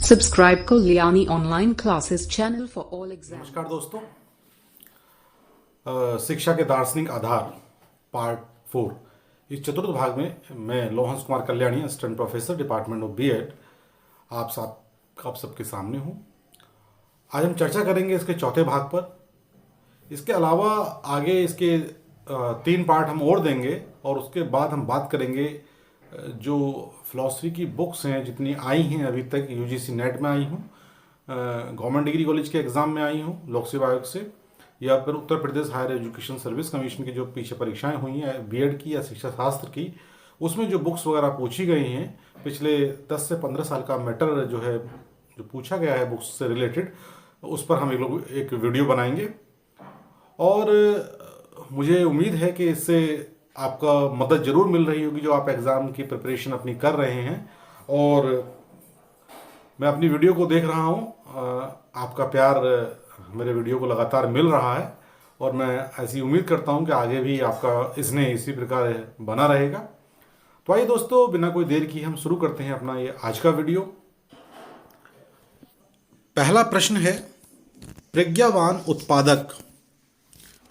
Subscribe Kalyani Online Classes channel for all exams. नमस्कार दोस्तों, शिक्षा के दार्शनिक आधार पार्ट 4 इस चतुर्थ भाग में मैं Lohans Kumar Kalyani assistant professor department of BEd आप सबके सामने हूँ। आज हम चर्चा करेंगे इसके चौथे भाग पर। इसके अलावा आगे इसके 3 पार्ट हम और देंगे और उसके बाद हम बात करेंगे जो फिलॉसफी की बुक्स हैं जितनी आई हैं अभी तक यूजीसी नेट में आई हूँ, गवर्नमेंट डिग्री कॉलेज के एग्ज़ाम में आई हूँ लोक सेवा आयोग से, या फिर Uttar Pradesh higher education service commission की जो पीछे परीक्षाएं हुई हैं बीएड की या शिक्षा शास्त्र की, उसमें जो बुक्स वगैरह पूछी गई हैं पिछले 10 से 15 साल का मैटर जो है जो पूछा गया है बुक्स से रिलेटेड, उस पर हम एक वीडियो बनाएंगे। और मुझे उम्मीद है कि इससे आपका मदद ज़रूर मिल रही होगी जो आप एग्ज़ाम की प्रिपरेशन अपनी कर रहे हैं। और मैं अपनी वीडियो को देख रहा हूँ, आपका प्यार मेरे वीडियो को लगातार मिल रहा है और मैं ऐसी उम्मीद करता हूँ कि आगे भी आपका स्नेह इसी प्रकार बना रहेगा। तो आइए दोस्तों, बिना कोई देर की हम शुरू करते हैं अपना ये आज का वीडियो। पहला प्रश्न है, प्रज्ञावान उत्पादक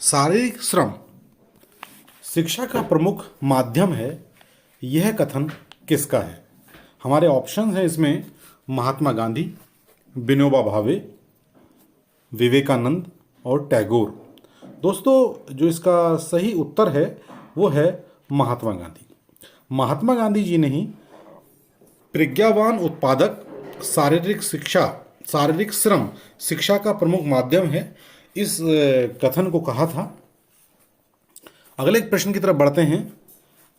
शारीरिक श्रम शिक्षा का प्रमुख माध्यम है, यह कथन किसका है? हमारे ऑप्शन हैं इसमें महात्मा गांधी, विनोबा भावे, विवेकानंद और टैगोर। दोस्तों, जो इसका सही उत्तर है वो है महात्मा गांधी। महात्मा गांधी जी ने ही प्रज्ञावान उत्पादक शारीरिक श्रम शिक्षा का प्रमुख माध्यम है इस कथन को कहा था। अगले एक प्रश्न की तरफ बढ़ते हैं।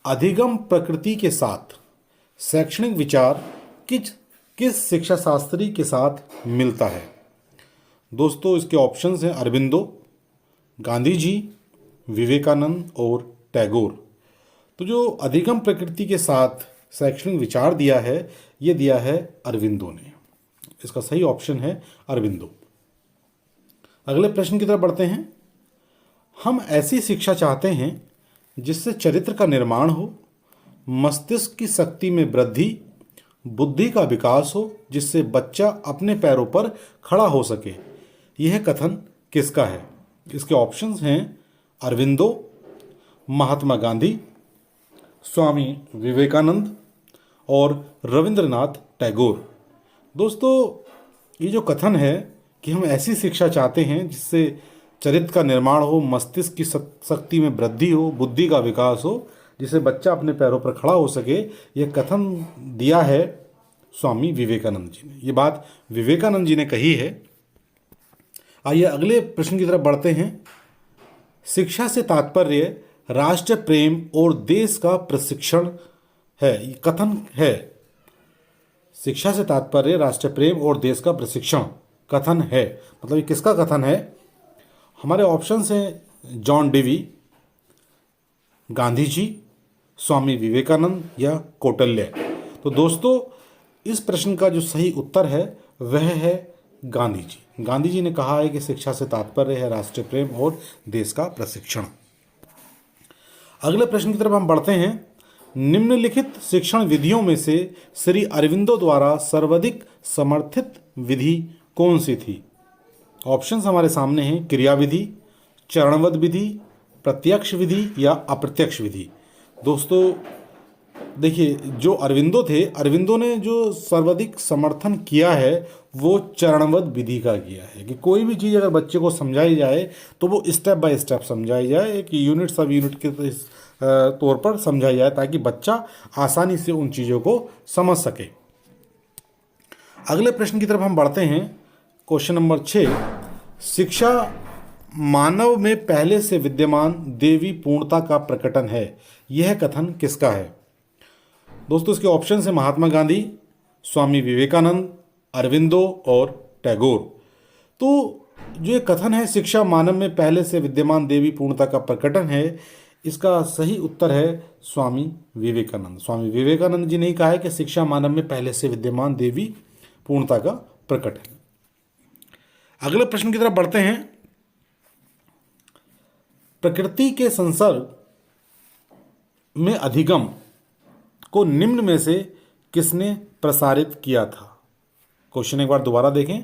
अधिगम प्रकृति के साथ शैक्षणिक विचार किस शिक्षा शास्त्री के साथ मिलता है? दोस्तों, इसके ऑप्शंस हैं अरबिंदो, गांधी जी, विवेकानंद और टैगोर। तो जो अधिगम प्रकृति के साथ शैक्षणिक विचार दिया है ये दिया है अरबिंदो ने। इसका सही ऑप्शन है अरबिंदो। अगले प्रश्न की तरफ बढ़ते हैं। हम ऐसी शिक्षा चाहते हैं जिससे चरित्र का निर्माण हो, मस्तिष्क की शक्ति में वृद्धि, बुद्धि का विकास हो, जिससे बच्चा अपने पैरों पर खड़ा हो सके। यह कथन किसका है? इसके ऑप्शंस हैं अरविंदो, महात्मा गांधी, स्वामी विवेकानंद और रविंद्रनाथ टैगोर। दोस्तों, ये जो कथन है कि हम ऐसी शिक्षा चाहते हैं जिससे चरित्र का निर्माण हो, मस्तिष्क की शक्ति में वृद्धि हो, बुद्धि का विकास हो, जिससे बच्चा अपने पैरों पर खड़ा हो सके, यह कथन दिया है स्वामी विवेकानंद जी ने। ये बात विवेकानंद जी ने कही है। आइए अगले प्रश्न की तरफ बढ़ते हैं। शिक्षा से तात्पर्य राष्ट्र प्रेम और देश का प्रशिक्षण है, ये कथन है। शिक्षा से तात्पर्य राष्ट्र प्रेम और देश का प्रशिक्षण कथन है, मतलब ये किसका कथन है? हमारे ऑप्शंस हैं जॉन डेवी, गांधी जी, स्वामी विवेकानंद या कौटिल्य। तो दोस्तों, इस प्रश्न का जो सही उत्तर है वह है गांधी जी। गांधी जी ने कहा है कि शिक्षा से तात्पर्य है राष्ट्रीय प्रेम और देश का प्रशिक्षण। अगले प्रश्न की तरफ हम बढ़ते हैं। निम्नलिखित शिक्षण विधियों में से श्री अरविंदो द्वारा सर्वाधिक समर्थित विधि कौन सी थी? ऑप्शंस हमारे सामने हैं क्रिया विधि, चरणबद्ध विधि, प्रत्यक्ष विधि या अप्रत्यक्ष विधि। दोस्तों देखिए, जो अरविंदो थे, अरविंदो ने जो सर्वाधिक समर्थन किया है वो चरणबद्ध विधि का किया है कि कोई भी चीज़ अगर बच्चे को समझाई जाए तो वो स्टेप बाय स्टेप समझाई जाए, एक यूनिट सब यूनिट के तौर पर समझाई जाए ताकि बच्चा आसानी से उन चीज़ों को समझ सके। अगले प्रश्न की तरफ हम बढ़ते हैं। क्वेश्चन नंबर 6, शिक्षा मानव में पहले से विद्यमान देवी पूर्णता का प्रकटन है, यह कथन किसका है? दोस्तों, इसके ऑप्शन है महात्मा गांधी, स्वामी विवेकानंद, अरविंदो और टैगोर। तो जो ये कथन है शिक्षा मानव में पहले से विद्यमान देवी पूर्णता का प्रकटन है, इसका सही उत्तर है स्वामी विवेकानंद। स्वामी विवेकानंद जी ने कहा है कि शिक्षा मानव में पहले से विद्यमान देवी पूर्णता का प्रकटन। अगले प्रश्न की तरफ बढ़ते हैं। प्रकृति के संसर्ग में अधिगम को निम्न में से किसने प्रसारित किया था? क्वेश्चन एक बार दोबारा देखें।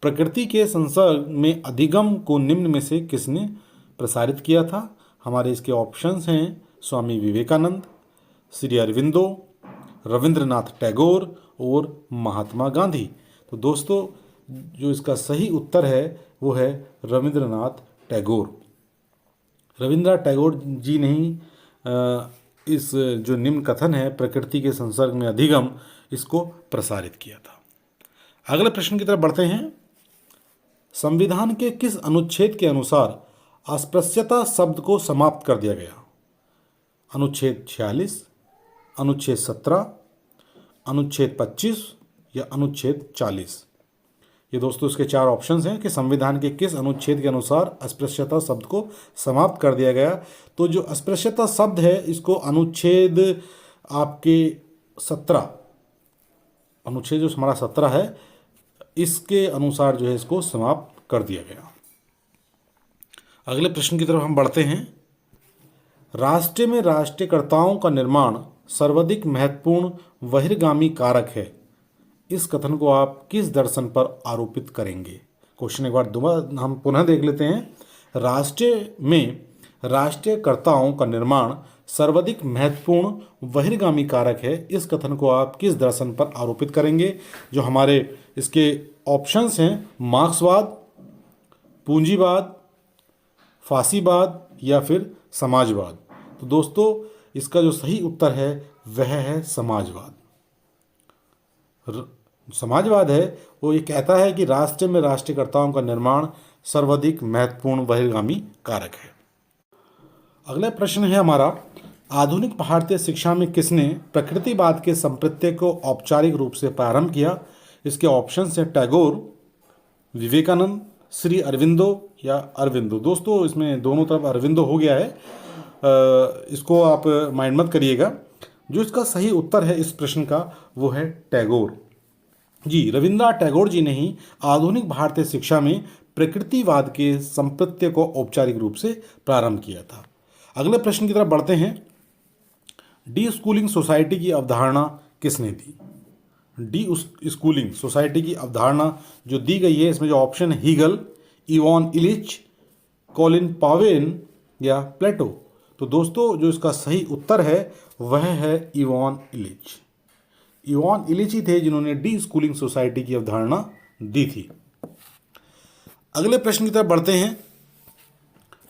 प्रकृति के संसर्ग में अधिगम को निम्न में से किसने प्रसारित किया था? हमारे इसके ऑप्शंस हैं स्वामी विवेकानंद, श्री अरविंदो, रविंद्रनाथ टैगोर और महात्मा गांधी। तो दोस्तों जो इसका सही उत्तर है वो है रविंद्रनाथ टैगोर। रविंद्रनाथ टैगोर जी ने ही इस जो निम्न कथन है प्रकृति के संसर्ग में अधिगम, इसको प्रसारित किया था। अगले प्रश्न की तरफ बढ़ते हैं। संविधान के किस अनुच्छेद के अनुसार अस्पृश्यता शब्द को समाप्त कर दिया गया? अनुच्छेद 46, अनुच्छेद 17, अनुच्छेद 25 या अनुच्छेद 40? ये दोस्तों इसके चार ऑप्शंस हैं कि संविधान के किस अनुच्छेद के अनुसार अस्पृश्यता शब्द को समाप्त कर दिया गया। तो जो अस्पृश्यता शब्द है इसको अनुच्छेद आपके 17, अनुच्छेद जो हमारा 17 है इसके अनुसार जो है इसको समाप्त कर दिया गया। अगले प्रश्न की तरफ हम बढ़ते हैं। राष्ट्र में राष्ट्रीयकर्ताओं का निर्माण सर्वाधिक महत्वपूर्ण बहिर्गामी कारक है, इस कथन को आप किस दर्शन पर आरोपित करेंगे? क्वेश्चन एक बार दोबारा हम पुनः देख लेते हैं। राष्ट्र में राष्ट्रीयकर्ताओं का निर्माण सर्वाधिक महत्वपूर्ण बहिर्गामी कारक है, इस कथन को आप किस दर्शन पर आरोपित करेंगे? जो हमारे इसके ऑप्शंस हैं मार्क्सवाद, पूंजीवाद, फासीवाद या फिर समाजवाद। तो दोस्तों इसका जो सही उत्तर है वह है समाजवाद। समाजवाद है वो ये कहता है कि राष्ट्र में राष्ट्रीयकर्ताओं का निर्माण सर्वाधिक महत्वपूर्ण बहिर्गामी कारक है। अगला प्रश्न है हमारा, आधुनिक भारतीय शिक्षा में किसने प्रकृतिवाद के संप्रत्यय को औपचारिक रूप से प्रारंभ किया? इसके ऑप्शन है टैगोर, विवेकानंद, श्री अरविंदो या अरविंदो। दोस्तों इसमें दोनों तरफ अरविंदो हो गया है, इसको आप माइंड मत करिएगा। जो इसका सही उत्तर है इस प्रश्न का वो है टैगोर जी। रविंद्रनाथ टैगोर जी ने ही आधुनिक भारतीय शिक्षा में प्रकृतिवाद के संप्रत्यय को औपचारिक रूप से प्रारंभ किया था। अगले प्रश्न की तरफ बढ़ते हैं। डी स्कूलिंग सोसाइटी की अवधारणा किसने दी? डी स्कूलिंग सोसाइटी की अवधारणा जो दी गई है इसमें जो ऑप्शन है Hegel, Ivan Illich, Colin Powell या प्लेटो। तो दोस्तों जो इसका सही उत्तर है वह है इवॉन इलिच। इवॉन इलिच ही थे जिन्होंने डी स्कूलिंग सोसाइटी की अवधारणा दी थी। अगले प्रश्न की तरफ बढ़ते हैं।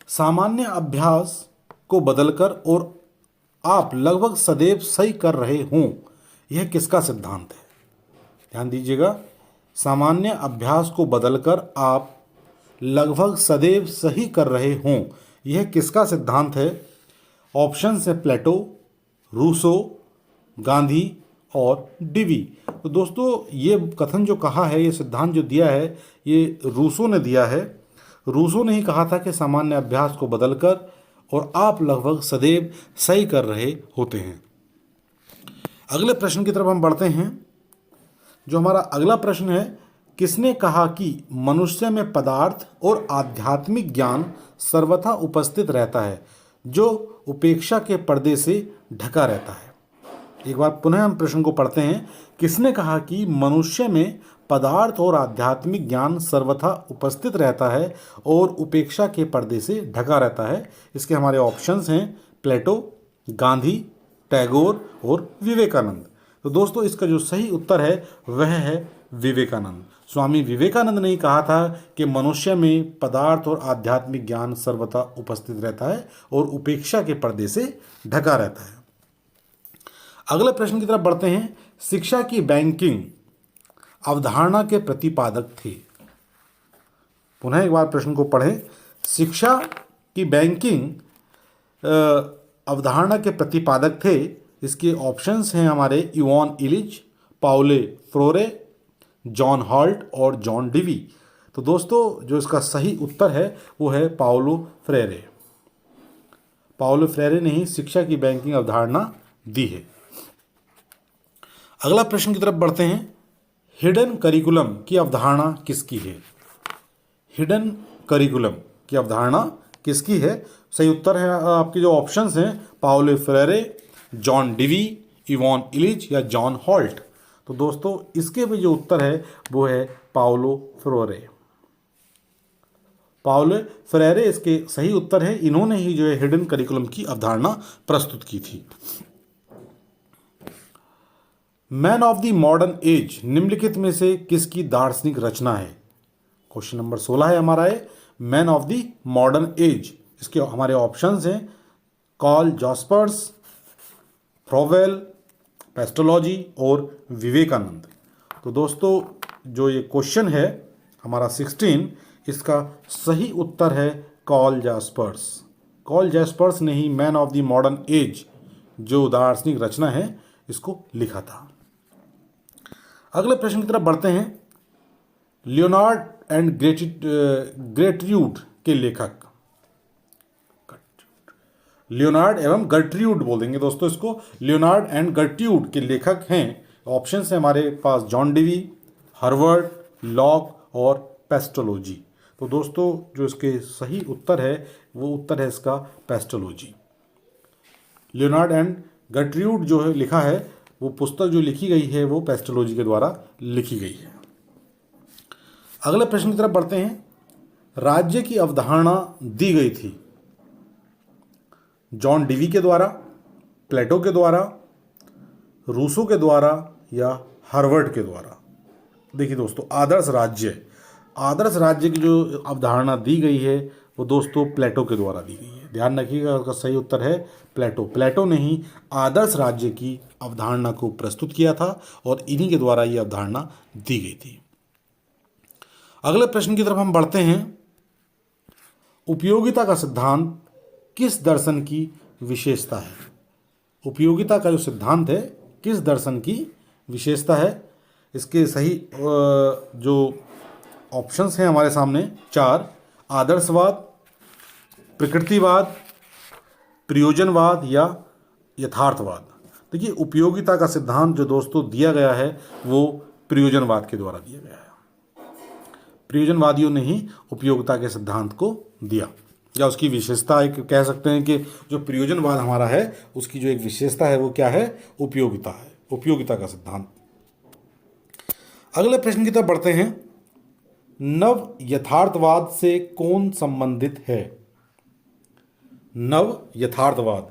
सामान्य अभ्यास को बदलकर और आप लगभग सदैव सही कर रहे हों, यह किसका सिद्धांत है? ध्यान दीजिएगा, सामान्य अभ्यास को बदलकर आप लगभग सदैव सही कर रहे हों, यह किसका सिद्धांत है? ऑप्शन है प्लेटो, रूसो, गांधी और डिवी। तो दोस्तों ये कथन जो कहा है, ये सिद्धांत जो दिया है ये रूसो ने दिया है। रूसो ने ही कहा था कि सामान्य अभ्यास को बदलकर और आप लगभग सदैव सही कर रहे होते हैं। अगले प्रश्न की तरफ हम बढ़ते हैं। जो हमारा अगला प्रश्न है, किसने कहा कि मनुष्य में पदार्थ और आध्यात्मिक ज्ञान सर्वथा उपस्थित रहता है जो उपेक्षा के पर्दे से ढका रहता है? एक बार पुनः हम प्रश्न को पढ़ते हैं। किसने कहा कि मनुष्य में पदार्थ और आध्यात्मिक ज्ञान सर्वथा उपस्थित रहता है और उपेक्षा के पर्दे से ढका रहता है? इसके हमारे ऑप्शंस हैं प्लेटो, गांधी, टैगोर और विवेकानंद। तो दोस्तों इसका जो सही उत्तर है वह है विवेकानंद। स्वामी विवेकानंद ने ही कहा था कि मनुष्य में पदार्थ और आध्यात्मिक ज्ञान सर्वथा उपस्थित रहता है और उपेक्षा के पर्दे से ढका रहता है। अगले प्रश्न की तरफ बढ़ते हैं। शिक्षा की बैंकिंग अवधारणा के प्रतिपादक थे। पुनः एक बार प्रश्न को पढ़ें। शिक्षा की बैंकिंग अवधारणा के प्रतिपादक थे। इसके ऑप्शंस हैं हमारे Ivan Ilyich, Paule फ्रोरे, John halt और जॉन डिवी। तो दोस्तों जो इसका सही उत्तर है वो है पाउलो फ्रेरे। पाउलो फ्रेरे ने ही शिक्षा की बैंकिंग अवधारणा दी है। अगला प्रश्न की तरफ बढ़ते हैं। हिडन करिकुलम की अवधारणा किसकी है? हिडन करिकुलम की अवधारणा किसकी है? सही उत्तर है आपके जो ऑप्शंस हैं Paulo Freire, John Dewey, Ivan Illich या जॉन हॉल्ट। तो दोस्तों इसके भी जो उत्तर है वो है पाउलो फ्रेरे। पाउलो फ्रेरे इसके सही उत्तर है। इन्होंने ही जो है हिडन करिकुलम की अवधारणा प्रस्तुत की थी। Man of the modern as निम्नलिखित में से किसकी दार्शनिक रचना है? क्वेश्चन नंबर 16 है हमारा है man of the modern as. इसके हमारे ऑप्शंस हैं कार्ल जॉस्पर्स, फ्रोवेल, पेस्टोलॉजी और विवेकानंद। तो दोस्तों जो ये क्वेश्चन है हमारा 16, इसका सही उत्तर है कार्ल जॉस्पर्स। कार्ल जॉस्पर्स ने ही man of the modern age जो दार्शनिक रचना है इसको लिखा था। अगले प्रश्न की तरफ बढ़ते हैं। लियोनार्ड एंड ग्रेट्रूड के लेखक, लियोनार्ड एवं गर्ट्रूड बोल देंगे दोस्तों इसको, लियोनार्ड एंड गर्ट्रूड के लेखक हैं। ऑप्शन है हमारे पास जॉन डेवी, हार्वर्ड, लॉक और पेस्टोलॉजी। तो दोस्तों जो इसके सही उत्तर है वो उत्तर है इसका पेस्टोलॉजी। लियोनार्ड एंड गर्ट्रूड जो है लिखा है वो पुस्तक जो लिखी गई है वो पेस्टोलॉजी के द्वारा लिखी गई है। अगले प्रश्न की तरफ बढ़ते हैं। राज्य की अवधारणा दी गई थी जॉन डेवी के द्वारा, प्लेटो के द्वारा, रूसो के द्वारा या हार्वर्ड के द्वारा। देखिए दोस्तों आदर्श राज्य की जो अवधारणा दी गई है वो दोस्तों प्लेटो के द्वारा दी गई है। ध्यान रखिएगा उसका सही उत्तर है प्लेटो ने ही आदर्श राज्य की अवधारणा को प्रस्तुत किया था और इन्हीं के द्वारा ये अवधारणा दी गई थी। अगले प्रश्न की तरफ हम बढ़ते हैं। उपयोगिता का सिद्धांत किस दर्शन की विशेषता है? उपयोगिता का जो सिद्धांत है किस दर्शन की विशेषता है? इसके सही जो ऑप्शंस हैं हमारे सामने 4, आदर्शवाद, प्रकृतिवाद, प्रयोजनवाद या यथार्थवाद। देखिए उपयोगिता का सिद्धांत जो दोस्तों दिया गया है वो प्रयोजनवाद के द्वारा दिया गया है। प्रयोजनवादियों ने ही उपयोगिता के सिद्धांत को दिया, या उसकी विशेषता एक कह सकते हैं कि जो प्रयोजनवाद हमारा है उसकी जो एक विशेषता है वो क्या है? उपयोगिता है, उपयोगिता का सिद्धांत। अगले प्रश्न की तरफ बढ़ते हैं। नव यथार्थवाद से कौन संबंधित है? नव यथार्थवाद,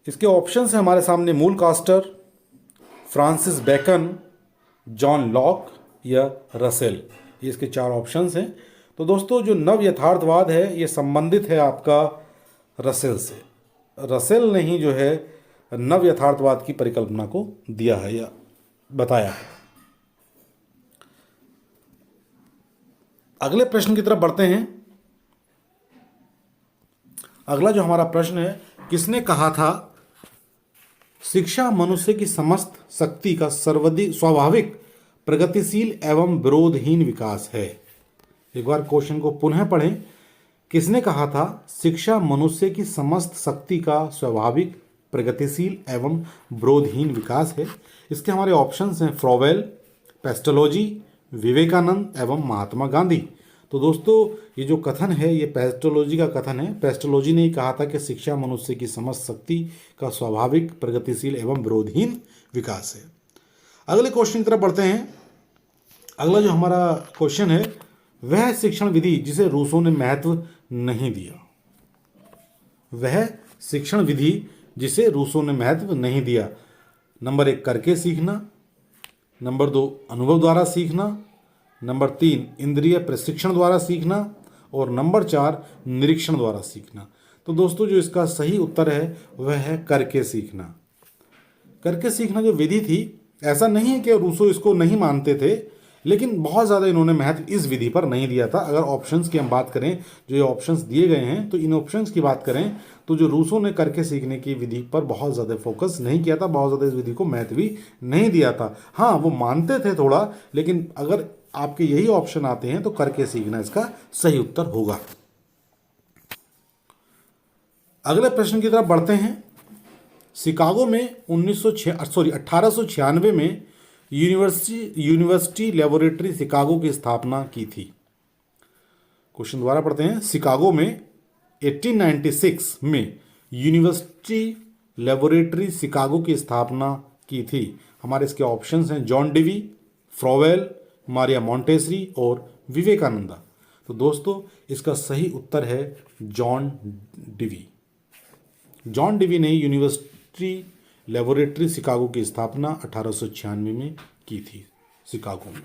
इसके ऑप्शंस हैं हमारे सामने Mulcaster, Francis Bacon, John Locke या रसेल। ये इसके 4 ऑप्शंस हैं। तो दोस्तों जो नव यथार्थवाद है ये संबंधित है आपका रसेल से। रसेल ने ही जो है नव यथार्थवाद की परिकल्पना को दिया है या बताया है। अगले प्रश्न की तरफ बढ़ते हैं। अगला जो हमारा प्रश्न है, किसने कहा था शिक्षा मनुष्य की समस्त शक्ति का स्वाभाविक, प्रगतिशील एवं विरोधहीन विकास है? एक बार क्वेश्चन को पुनः पढ़ें। किसने कहा था शिक्षा मनुष्य की समस्त शक्ति का स्वाभाविक, प्रगतिशील एवं विरोधहीन विकास है? इसके हमारे ऑप्शंस हैं फ्रोवेल, पेस्टोलॉजी, विवेकानंद एवं महात्मा गांधी। तो दोस्तों ये जो कथन है ये पेस्टोलॉजी का कथन है। पेस्टोलॉजी ने ही कहा था कि शिक्षा मनुष्य की समस्त शक्ति का स्वाभाविक, प्रगतिशील एवं विरोधहीन विकास है। अगले क्वेश्चन की तरफ बढ़ते हैं। अगला जो हमारा क्वेश्चन है वह शिक्षण विधि जिसे रूसो ने महत्व नहीं दिया। वह शिक्षण विधि जिसे रूसो ने महत्व नहीं दिया। नंबर 1 करके सीखना, नंबर 2 अनुभव द्वारा सीखना, नंबर 3 इंद्रिय प्रशिक्षण द्वारा सीखना और नंबर 4 निरीक्षण द्वारा सीखना। तो दोस्तों जो इसका सही उत्तर है वह है करके सीखना। करके सीखना जो विधि थी, ऐसा नहीं है कि रूसो इसको नहीं मानते थे, लेकिन बहुत ज़्यादा इन्होंने महत्व इस विधि पर नहीं दिया था। अगर ऑप्शंस की हम बात करें, जो ये ऑप्शंस दिए गए हैं, तो इन ऑप्शंस की बात करें तो जो रूसो ने करके सीखने की विधि पर बहुत ज़्यादा फोकस नहीं किया था, बहुत ज़्यादा इस विधि को महत्व भी नहीं दिया था। हाँ वो मानते थे थोड़ा, लेकिन अगर आपके यही ऑप्शन आते हैं तो करके सीखना इसका सही उत्तर होगा। अगले प्रश्न की तरफ बढ़ते हैं। शिकागो में 1896 में यूनिवर्सिटी लेबोरेटरी शिकागो की स्थापना की थी। क्वेश्चन दोबारा पढ़ते हैं। शिकागो में 1896 में यूनिवर्सिटी लेबोरेटरी शिकागो की स्थापना की थी। हमारे इसके ऑप्शंस हैं जॉन डिवी, फ्रोवेल, मारिया मॉन्टेसरी और विवेकानंदा। तो दोस्तों इसका सही उत्तर है जॉन डिवी। जॉन डिवी ने यूनिवर्सिटी लेबोरेटरी शिकागो की स्थापना 1896 में की थी, शिकागो में।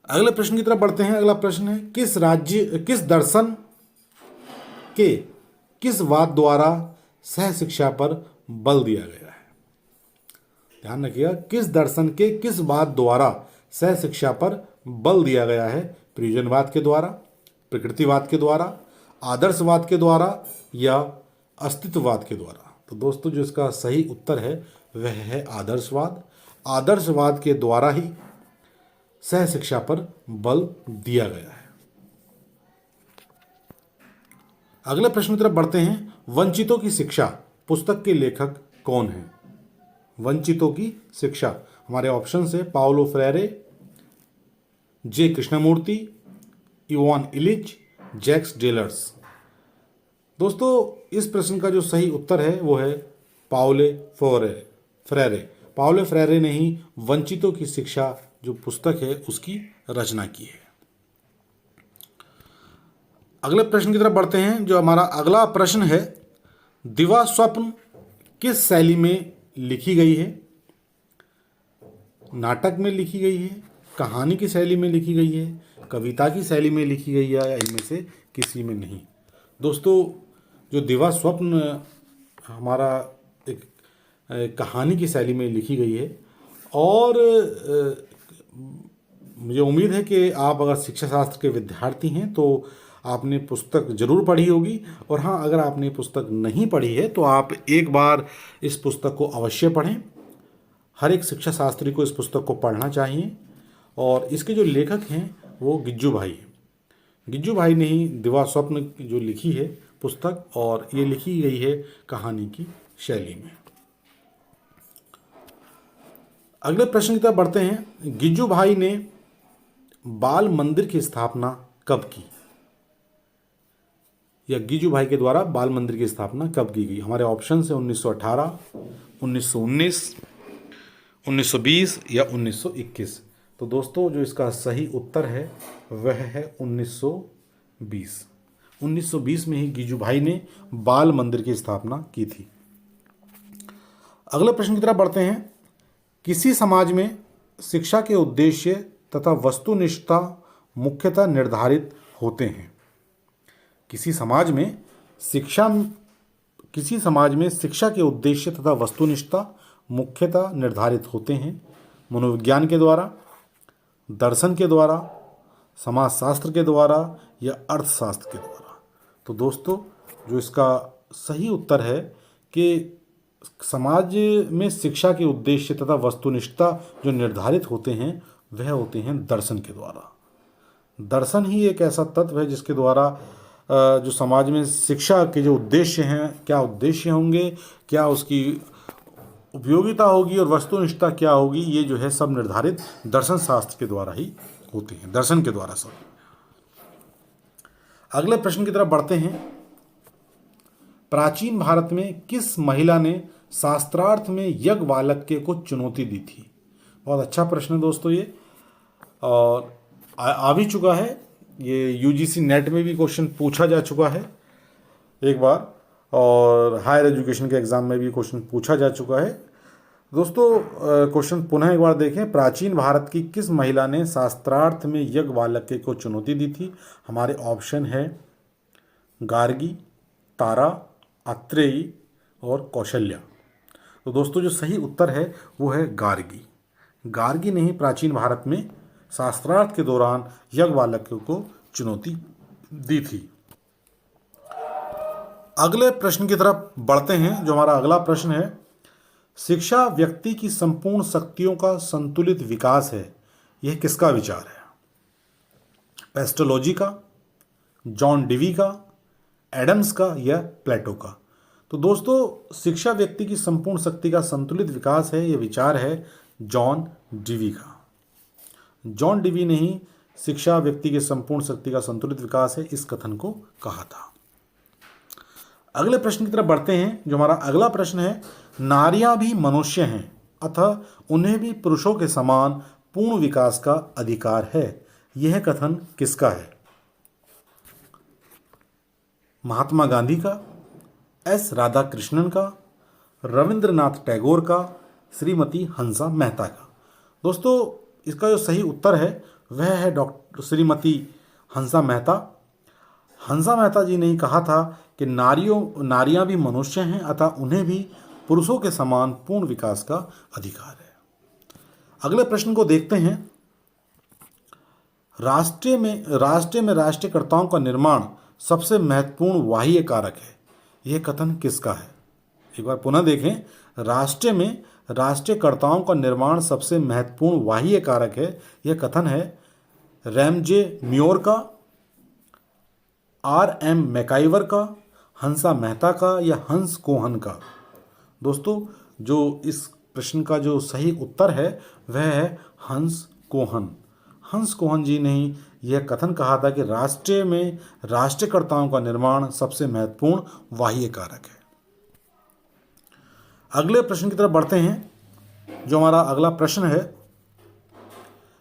अगले प्रश्न की तरफ बढ़ते हैं। अगला प्रश्न है किस दर्शन के किस वाद द्वारा सह शिक्षा पर बल दिया गया है? ध्यान रखिएगा, किस दर्शन के किस वाद द्वारा सह शिक्षा पर बल दिया गया है? प्रयोजनवाद के द्वारा, प्रकृतिवाद के द्वारा, आदर्शवाद के द्वारा या अस्तित्ववाद के द्वारा? तो दोस्तों जो इसका सही उत्तर है वह है आदर्शवाद। आदर्शवाद के द्वारा ही सह शिक्षा पर बल दिया गया है। अगले प्रश्न की तरफ बढ़ते हैं। वंचितों की शिक्षा पुस्तक के लेखक कौन हैं? वंचितों की शिक्षा हमारे ऑप्शन है पाउलो फ्रेरे, जे कृष्णमूर्ति, इवान इलिच, जैक्स डेलर्स। दोस्तों इस प्रश्न का जो सही उत्तर है वो है पाउले फ्रेरे। पाउले फ्रेरे ने ही वंचितों की शिक्षा जो पुस्तक है उसकी रचना की है। अगले प्रश्न की तरफ बढ़ते हैं। जो हमारा अगला प्रश्न है, दिवा स्वप्न किस शैली में लिखी गई है? नाटक में लिखी गई है, कहानी की शैली में लिखी गई है, कविता की शैली में लिखी गई है, या इनमें से किसी में नहीं? दोस्तों जो दिवा स्वप्न हमारा एक कहानी की शैली में लिखी गई है, और मुझे उम्मीद है कि आप अगर शिक्षा शास्त्र के विद्यार्थी हैं तो आपने पुस्तक जरूर पढ़ी होगी। और हाँ, अगर आपने पुस्तक नहीं पढ़ी है तो आप एक बार इस पुस्तक को अवश्य पढ़ें। हर एक शिक्षा शास्त्री को इस पुस्तक को पढ़ना चाहिए। और इसके जो लेखक हैं वो गिज्जू भाई हैं। गिज्जू भाई ने ही दिवा स्वप्न जो लिखी है पुस्तक, और ये लिखी गई है कहानी की शैली में। अगले प्रश्न की तरफ बढ़ते हैं। गिज्जू भाई ने बाल मंदिर की स्थापना कब की? या गिज्जू भाई के द्वारा बाल मंदिर की स्थापना कब की गई? हमारे ऑप्शन है 1918, 1919, 1920 या 1921। तो दोस्तों जो इसका सही उत्तर है वह है 1920। 1920 में ही गिज्जू भाई ने बाल मंदिर की स्थापना की थी। अगले प्रश्न की तरफ बढ़ते हैं। किसी समाज में शिक्षा के उद्देश्य तथा वस्तुनिष्ठता मुख्यतः निर्धारित होते हैं? किसी समाज में शिक्षा के उद्देश्य तथा वस्तुनिष्ठता मुख्यतः निर्धारित होते हैं मनोविज्ञान के द्वारा, दर्शन के द्वारा, समाजशास्त्र के द्वारा या अर्थशास्त्र के द्वारा? तो दोस्तों जो इसका सही उत्तर है कि समाज में शिक्षा के उद्देश्य तथा वस्तुनिष्ठता जो निर्धारित होते हैं वह होते हैं दर्शन के द्वारा। दर्शन ही एक ऐसा तत्व है जिसके द्वारा जो समाज में शिक्षा के जो उद्देश्य हैं, क्या उद्देश्य होंगे, क्या उसकी उपयोगिता होगी और वस्तुनिष्ठता क्या होगी, ये जो है सब निर्धारित दर्शन शास्त्र के द्वारा ही होते हैं, दर्शन के द्वारा सब। अगले प्रश्न की तरफ बढ़ते हैं। प्राचीन भारत में किस महिला ने शास्त्रार्थ में याज्ञवल्क्य को चुनौती दी थी? बहुत अच्छा प्रश्न है दोस्तों ये, और आ भी चुका है। ये यूजीसी नेट में भी क्वेश्चन पूछा जा चुका है एक बार, और हायर एजुकेशन के एग्ज़ाम में भी क्वेश्चन पूछा जा चुका है। दोस्तों क्वेश्चन पुनः एक बार देखें। प्राचीन भारत की किस महिला ने शास्त्रार्थ में याज्ञवल्क्य को चुनौती दी थी? हमारे ऑप्शन है गार्गी, तारा, आत्रेयी और कौशल्या। तो दोस्तों जो सही उत्तर है वो है गार्गी। गार्गी ने ही प्राचीन भारत में शास्त्रार्थ के दौरान याज्ञवल्क्य को चुनौती दी थी। अगले प्रश्न की तरफ बढ़ते हैं। जो हमारा अगला प्रश्न है, शिक्षा व्यक्ति की संपूर्ण शक्तियों का संतुलित विकास है, यह किसका विचार है? पेस्टोलॉजी का, जॉन डिवी का, एडम्स का या प्लेटो का? तो दोस्तों शिक्षा व्यक्ति की संपूर्ण शक्ति का संतुलित विकास है, यह विचार है जॉन डिवी का। जॉन डिवी ने ही शिक्षा व्यक्ति की संपूर्ण शक्ति का संतुलित विकास है इस कथन को कहा था। अगले प्रश्न की तरफ बढ़ते हैं। जो हमारा अगला प्रश्न है, नारियां भी मनुष्य हैं, अतः उन्हें भी पुरुषों के समान पूर्ण विकास का अधिकार है। यह कथन किसका है? महात्मा गांधी का, एस राधाकृष्णन का, रविंद्रनाथ टैगोर का, श्रीमती हंसा मेहता का। दोस्तों इसका जो सही उत्तर है वह है डॉक्टर श्रीमती हंसा मेहता। हंसा मेहता जी ने ही कहा था कि नारियां भी मनुष्य हैं, अतः उन्हें भी पुरुषों के समान पूर्ण विकास का अधिकार है। अगले प्रश्न को देखते हैं। राष्ट्र में राष्ट्रकर्ताओं का निर्माण सबसे महत्वपूर्ण बाह्य कारक है। यह कथन किसका है? एक बार पुनः देखें। राष्ट्र में राष्ट्रकर्ताओं का निर्माण सबसे महत्वपूर्ण बाह्य कारक है। यह कथन है रैमजे म्योर का, R.M. मैकाइवर का, हंसा मेहता का या हंस कोहन का। दोस्तों जो इस प्रश्न का जो सही उत्तर है वह है हंस कोहन। हंस कोहन जी ने ही यह कथन कहा था कि राष्ट्र में राष्ट्रकर्ताओं का निर्माण सबसे महत्वपूर्ण बाह्य कारक है। अगले प्रश्न की तरफ बढ़ते हैं। जो हमारा अगला प्रश्न है,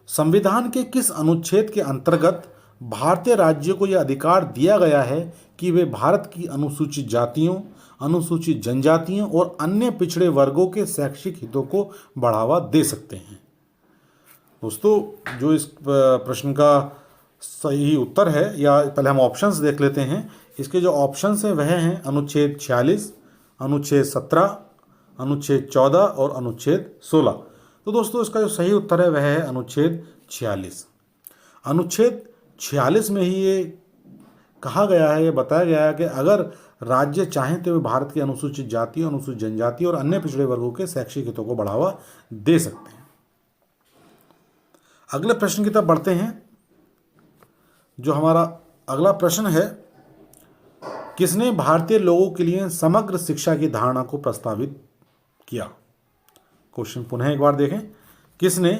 संविधान के किस अनुच्छेद के अंतर्गत भारतीय राज्यों को यह अधिकार दिया गया है कि वे भारत की अनुसूचित जातियों, अनुसूचित जनजातियों और अन्य पिछड़े वर्गों के शैक्षिक हितों को बढ़ावा दे सकते हैं? दोस्तों जो इस प्रश्न का सही उत्तर है, या पहले हम ऑप्शंस देख लेते हैं। इसके जो ऑप्शंस हैं वह हैं अनुच्छेद 46, अनुच्छेद 17, अनुच्छेद 14 और अनुच्छेद 16। तो दोस्तों इसका जो सही उत्तर है वह है अनुच्छेद 46। अनुच्छेद 46 में ही ये कहा गया है, ये बताया गया है कि अगर राज्य चाहें तो वे भारत की अनुसूचित जाति, अनुसूचित जनजाति और अन्य पिछड़े वर्गों के शैक्षिक हितों को बढ़ावा दे सकते हैं। अगले प्रश्न की तरफ बढ़ते हैं। जो हमारा अगला प्रश्न है, किसने भारतीय लोगों के लिए समग्र शिक्षा की धारणा को प्रस्तावित किया? क्वेश्चन पुनः एक बार देखें। किसने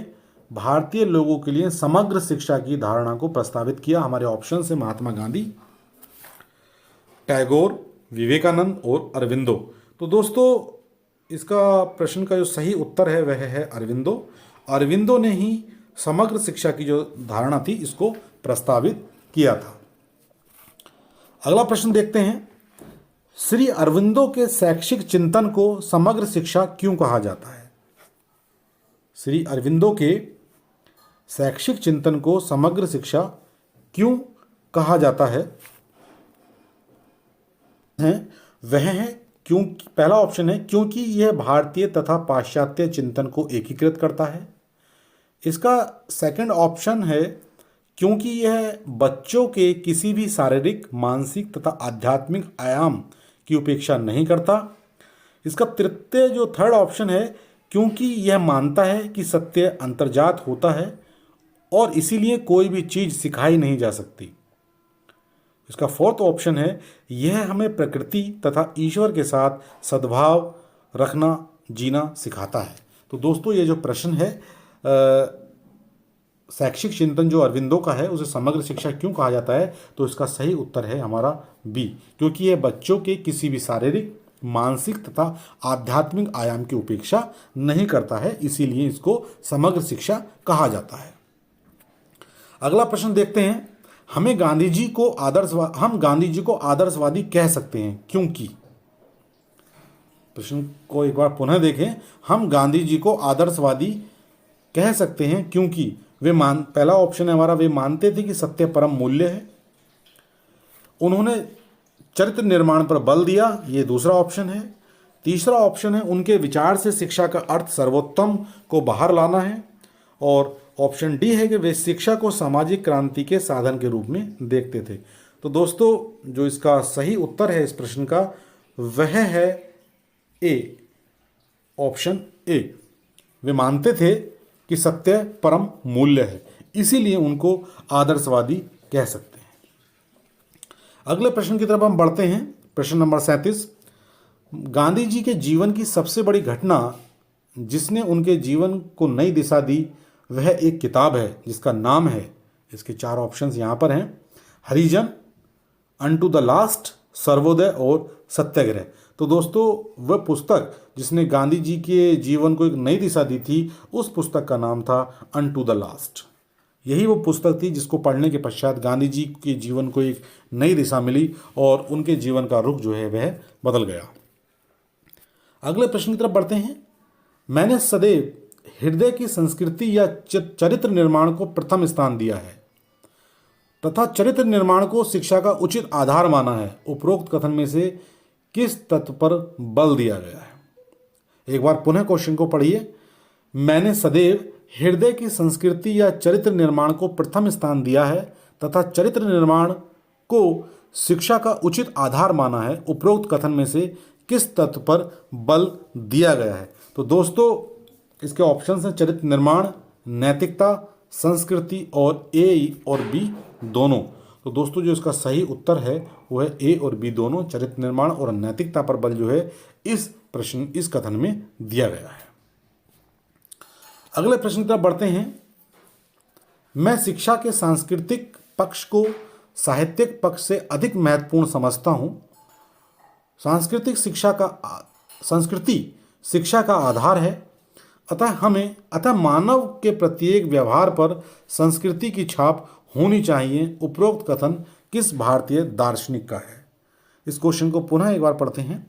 भारतीय लोगों के लिए समग्र शिक्षा की धारणा को प्रस्तावित किया? हमारे ऑप्शन है महात्मा गांधी, टैगोर, विवेकानंद और अरविंदो। तो दोस्तों इसका प्रश्न का जो सही उत्तर है वह है अरविंदो। अरविंदो ने ही समग्र शिक्षा की जो धारणा थी इसको प्रस्तावित किया था। अगला प्रश्न देखते हैं। श्री अरविंदो के शैक्षिक चिंतन को समग्र शिक्षा क्यों कहा जाता है? श्री अरविंदो के शैक्षिक चिंतन को समग्र शिक्षा क्यों कहा जाता है? वह है क्योंकि, पहला ऑप्शन है क्योंकि यह भारतीय तथा पाश्चात्य चिंतन को एकीकृत करता है। इसका सेकंड ऑप्शन है क्योंकि यह बच्चों के किसी भी शारीरिक, मानसिक तथा आध्यात्मिक आयाम की उपेक्षा नहीं करता। इसका तृतीय जो थर्ड ऑप्शन है क्योंकि यह मानता है कि सत्य अंतर्जात होता है और इसीलिए कोई भी चीज़ सिखाई नहीं जा सकती। इसका फोर्थ ऑप्शन है यह हमें प्रकृति तथा ईश्वर के साथ सद्भाव रखना, जीना सिखाता है। तो दोस्तों ये जो प्रश्न है शैक्षिक चिंतन जो अरविंदो का है उसे समग्र शिक्षा क्यों कहा जाता है, तो इसका सही उत्तर है हमारा बी, क्योंकि यह बच्चों के किसी भी शारीरिक, मानसिक तथा आध्यात्मिक आयाम की उपेक्षा नहीं करता है, इसीलिए इसको समग्र शिक्षा कहा जाता है। अगला प्रश्न देखते हैं। हम गांधी जी को आदर्शवादी कह सकते हैं क्योंकि? प्रश्न को एक बार पुनः देखें। हम गांधी जी को आदर्शवादी कह सकते हैं क्योंकि पहला ऑप्शन है हमारा, वे मानते थे कि सत्य परम मूल्य है। उन्होंने चरित्र निर्माण पर बल दिया, ये दूसरा ऑप्शन है। तीसरा ऑप्शन है उनके विचार से शिक्षा का अर्थ सर्वोत्तम को बाहर लाना है। और ऑप्शन डी है कि वे शिक्षा को सामाजिक क्रांति के साधन के रूप में देखते थे। तो दोस्तों जो इसका सही उत्तर है इस प्रश्न का वह है ए, ऑप्शन ए। वे मानते थे कि सत्य परम मूल्य है, इसीलिए उनको आदर्शवादी कह सकते हैं। अगले प्रश्न की तरफ हम बढ़ते हैं। प्रश्न नंबर 37। गांधी जी के जीवन की सबसे बड़ी घटना जिसने उनके जीवन को नई दिशा दी वह एक किताब है जिसका नाम है, इसके 4 ऑप्शंस यहाँ पर हैं, हरिजन, अनटू द लास्ट, सर्वोदय और सत्याग्रह। तो दोस्तों वह पुस्तक जिसने गांधी जी के जीवन को एक नई दिशा दी थी, उस पुस्तक का नाम था अनटू द लास्ट। यही वो पुस्तक थी जिसको पढ़ने के पश्चात गांधी जी के जीवन को एक नई दिशा मिली और उनके जीवन का रुख जो है वह बदल गया। अगले प्रश्न की तरफ बढ़ते हैं। मैंने सदैव हृदय की संस्कृति या चरित्र निर्माण को प्रथम स्थान दिया है तथा चरित्र निर्माण को शिक्षा का उचित आधार माना है। उपरोक्त कथन में से किस तत्व पर बल दिया गया है? एक बार पुनः क्वेश्चन को पढ़िए। मैंने सदैव हृदय की संस्कृति या चरित्र निर्माण को प्रथम स्थान दिया है तथा चरित्र निर्माण को शिक्षा का उचित आधार माना है। उपरोक्त कथन में से किस तत्व पर बल दिया गया है? तो दोस्तों इसके ऑप्शन हैं चरित्र निर्माण, नैतिकता, संस्कृति और ए और बी दोनों। तो दोस्तों जो इसका सही उत्तर है वो है ए और बी दोनों, चरित्र निर्माण और नैतिकता पर बल जो है इस कथन में दिया गया है। अगले प्रश्न की तरफ बढ़ते हैं। मैं शिक्षा के सांस्कृतिक पक्ष को साहित्यिक पक्ष से अधिक महत्वपूर्ण समझता हूं। संस्कृति शिक्षा का आधार है, अतः मानव के प्रत्येक व्यवहार पर संस्कृति की छाप होनी चाहिए। उपरोक्त कथन किस भारतीय दार्शनिक का है? इस क्वेश्चन को पुनः एक बार पढ़ते हैं।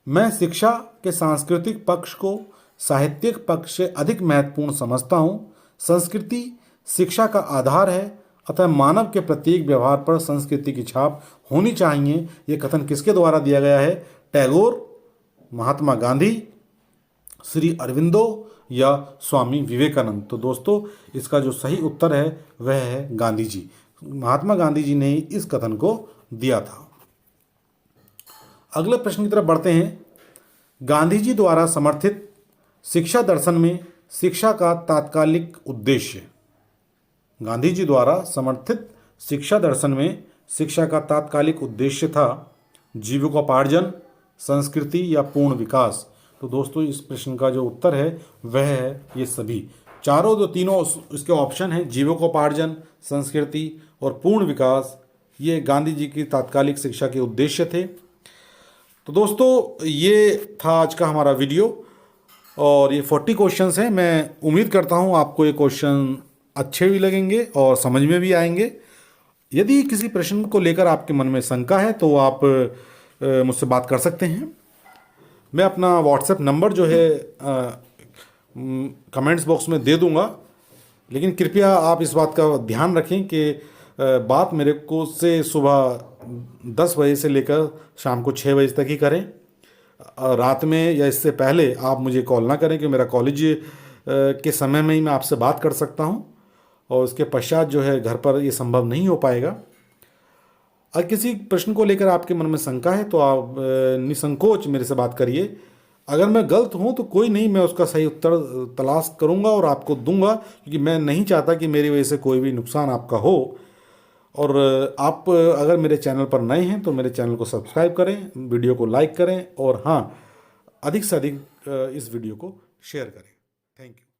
मैं शिक्षा के सांस्कृतिक पक्ष को साहित्यिक पक्ष से अधिक महत्वपूर्ण समझता हूँ। संस्कृति शिक्षा का आधार है, अतः मानव के प्रत्येक व्यवहार पर संस्कृति की छाप होनी चाहिए। यह कथन किसके द्वारा दिया गया है? टैगोर, महात्मा गांधी, श्री अरविंदो या स्वामी विवेकानंद? तो दोस्तों इसका जो सही उत्तर है वह है गांधी जी। महात्मा गांधी जी ने ही इस कथन को दिया था। अगले प्रश्न की तरफ बढ़ते हैं। गांधी जी द्वारा समर्थित शिक्षा दर्शन में शिक्षा का तात्कालिक उद्देश्य। गांधी जी द्वारा समर्थित शिक्षा दर्शन में शिक्षा का तात्कालिक उद्देश्य था जीविकोपार्जन, संस्कृति या पूर्ण विकास। तो दोस्तों इस प्रश्न का जो उत्तर है वह है ये सभी चारों, जो तीनों इसके ऑप्शन हैं, जीविकोपार्जन, संस्कृति और पूर्ण विकास, ये गांधी जी की तात्कालिक शिक्षा के उद्देश्य थे। तो दोस्तों ये था आज का हमारा वीडियो और ये 40 क्वेश्चंस हैं। मैं उम्मीद करता हूँ आपको ये क्वेश्चन अच्छे भी लगेंगे और समझ में भी आएंगे। यदि किसी प्रश्न को लेकर आपके मन में शंका है तो आप मुझसे बात कर सकते हैं। मैं अपना व्हाट्सएप नंबर जो है कमेंट्स बॉक्स में दे दूंगा, लेकिन कृपया आप इस बात का ध्यान रखें कि बात मेरे को से सुबह 10 बजे से लेकर शाम को 6 बजे तक ही करें। रात में या इससे पहले आप मुझे कॉल ना करें, कि मेरा कॉलेज के समय में ही मैं आपसे बात कर सकता हूं और उसके पश्चात जो है घर पर ये संभव नहीं हो पाएगा। अगर किसी प्रश्न को लेकर आपके मन में शंका है तो आप निसंकोच मेरे से बात करिए। अगर मैं गलत हूं तो कोई नहीं, मैं उसका सही उत्तर तलाश करूंगा और आपको दूंगा, क्योंकि मैं नहीं चाहता कि मेरी वजह से कोई भी नुकसान आपका हो। और आप अगर मेरे चैनल पर नए हैं तो मेरे चैनल को सब्सक्राइब करें, वीडियो को लाइक करें और हाँ, अधिक से अधिक इस वीडियो को शेयर करें। Thank you.